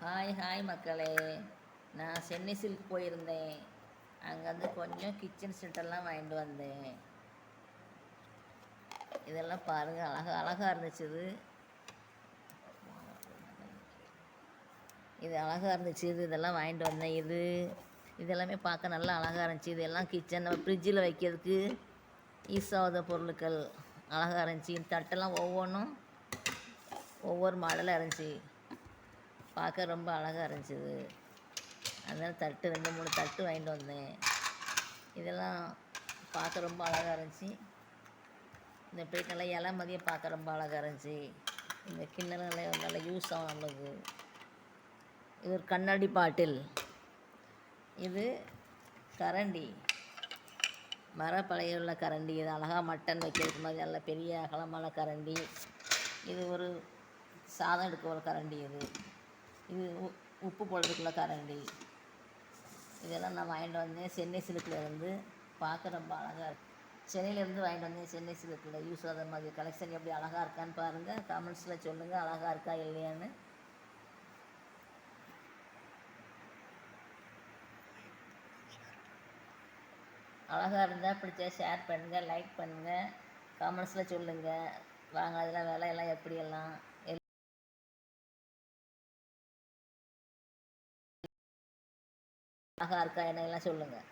Hi hi மக்களே, நான் Chennai silk போயிருந்தேன். அங்கேருந்து கொஞ்சம் கிச்சன் செட்டெல்லாம் வாங்கிட்டு வந்தேன். இதெல்லாம் பாருங்கள், அழகாக இருந்துச்சு. இது அழகாக இருந்துச்சு. இதெல்லாம் வாங்கிட்டு வந்தேன். இதெல்லாமே பார்க்க நல்லா அழகாக இருந்துச்சு. இதெல்லாம் கிச்சன் ஃப்ரிட்ஜில் வைக்கிறதுக்கு யூஸ் ஆகாத பொருட்கள் அழகாக இருந்துச்சு. இந்த தட்டெல்லாம் ஒவ்வொன்றும் ஒவ்வொரு மாடலாக இருந்துச்சு. பார்க்க ரொம்ப அழகாக இருந்துச்சு. அதனால் தட்டு 2-3 தட்டு வாங்கிட்டு வந்தேன். இதெல்லாம் பார்க்க ரொம்ப அழகாக இருந்துச்சு. இந்த பிளேட் நல்லா இலை மதியம் பார்க்க ரொம்ப அழகாக இருந்துச்சு. இந்த கிண்ணம் நல்லா யூஸ் ஆகும் நம்மளுக்கு. இது ஒரு கண்ணாடி பாட்டில். இது கரண்டி, மரப்பழைய உள்ள கரண்டி. இது அழகாக மட்டன் வைக்கிறதுக்கு மாதிரி நல்ல பெரிய அகலமான கரண்டி. இது ஒரு சாதம் எடுக்க ஒரு கரண்டி. இது உப்பு போடுறதுக்குள்ள கரண்டி. இதெல்லாம் நான் வாங்கிட்டு வந்தேன் சென்னை சில்கில் இருந்து. பார்க்க ரொம்ப அழகாக இருக்குது. சென்னையிலேருந்து வாங்கிட்டு வந்தேன் சென்னை சில்கில். யூஸ் ஆகிற மாதிரி கலெக்ஷன் எப்படி அழகாக இருக்கான்னு பாருங்கள். கமெண்ட்ஸில் சொல்லுங்கள் அழகாக இருக்கா இல்லையான்னு. அழகாக இருந்தால் பிடிச்சா ஷேர் பண்ணுங்கள், லைக் பண்ணுங்கள், கமெண்ட்ஸில் சொல்லுங்கள். வாங்க, அதெல்லாம் விலையெல்லாம் எப்படியெல்லாம் அழகாக இருக்கா என்னெல்லாம் சொல்லுங்கள்.